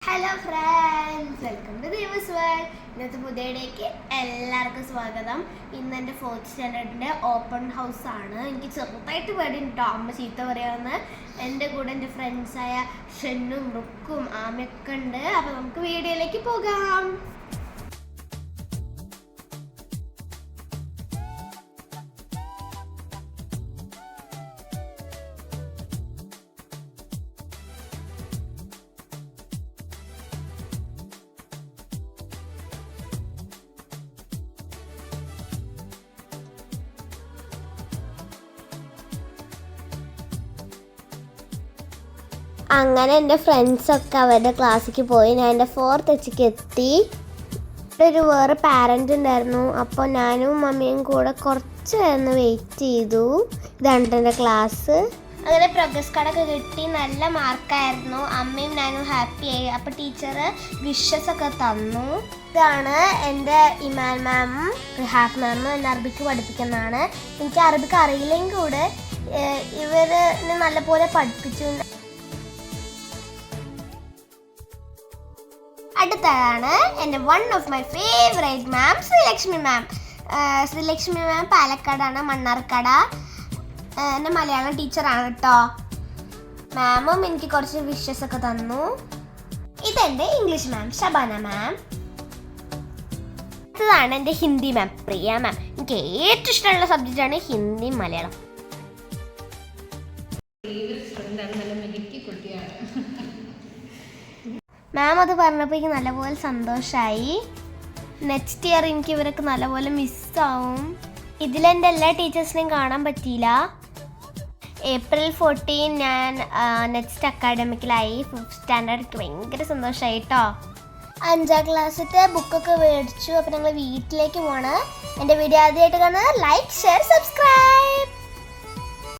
Hello friends, welcome to Divas world. ഇന്നത്തെ പുതിയ ഡേക്ക് എല്ലാവർക്കും സ്വാഗതം. ഇന്ന് എൻ്റെ 4th സ്റ്റാൻഡേർഡിൻ്റെ ഓപ്പൺ ഹൗസ് ആണ്. എനിക്ക് ചെറുതായിട്ട് പേടിയുണ്ടോ അമ്മ ചീത്ത പറയാമെന്ന്. എൻ്റെ കൂടെ എൻ്റെ ഫ്രണ്ട്സായ ഷെന്നും റുക്കും ആമയൊക്കെ ഉണ്ട്. അപ്പോൾ നമുക്ക് വീഡിയോയിലേക്ക് പോകാം. അങ്ങനെ എൻ്റെ ഫ്രണ്ട്സൊക്കെ അവരുടെ ക്ലാസ്സിലേക്ക് പോയി. ഞാൻ എൻ്റെ 4th എച്ചിക്ക് എത്തി. ഒരു വേറെ പാരൻ്റ് ഉണ്ടായിരുന്നു. അപ്പോൾ ഞാനും മമ്മിയും കൂടെ കുറച്ച് നേരം വെയിറ്റ് ചെയ്തു. ഇതാണ് എൻ്റെ ക്ലാസ്. അങ്ങനെ പ്രോഗ്രസ് കാർഡൊക്കെ കിട്ടി. നല്ല മാർക്കായിരുന്നു. അമ്മയും ഞാനും ഹാപ്പിയായി. അപ്പോൾ ടീച്ചർ വിഷസ് ഒക്കെ തന്നു. ഇതാണ് എൻ്റെ ഇമാൻ മാമും റിഹാബ് മാമും എന്നെ അറബിക്ക് പഠിപ്പിക്കുന്നതാണ്. എനിക്ക് അറബിക്ക് അറിയില്ലെങ്കിൽ കൂടെ ഇവർ നല്ലപോലെ പഠിപ്പിച്ചു. അടുത്തതാണ് എൻ്റെ വൺ ഓഫ് മൈ ഫേവറേറ്റ് മാം, ശ്രീലക്ഷ്മി മാം. ശ്രീലക്ഷ്മി മാം പാലക്കാടാണ്, മണ്ണാർക്കാട. എൻ്റെ മലയാളം ടീച്ചറാണ് കേട്ടോ. മാമും എനിക്ക് കുറച്ച് വിഷസ് ഒക്കെ തന്നു. ഇതെൻ്റെ ഇംഗ്ലീഷ് മാം, ഷബാന മാം. അടുത്തതാണ് എൻ്റെ ഹിന്ദി മാം, പ്രിയ മാം. എനിക്ക് ഏറ്റവും ഇഷ്ടമുള്ള സബ്ജക്റ്റാണ് ഹിന്ദി മലയാളം. മാം അത് പറഞ്ഞപ്പോൾ എനിക്ക് നല്ലപോലെ സന്തോഷമായി. നെക്സ്റ്റ് ഇയർ എനിക്ക് ഇവരൊക്കെ നല്ലപോലെ മിസ്സാവും. ഇതിലെൻ്റെ എല്ലാ ടീച്ചേഴ്സിനെയും കാണാൻ പറ്റിയില്ല. April 14 ഞാൻ നെക്സ്റ്റ് അക്കാഡമിക്കിലായി. 5th standard. ഭയങ്കര സന്തോഷമായി കേട്ടോ. 5ാം ക്ലാസ്സിലത്തെ ബുക്കൊക്കെ മേടിച്ചു. അപ്പോൾ ഞങ്ങൾ വീട്ടിലേക്ക് പോകണം. എൻ്റെ വീഡിയോ ആദ്യമായിട്ട് കാണുന്നത് ലൈക്ക്, ഷെയർ, സബ്സ്ക്രൈബ്.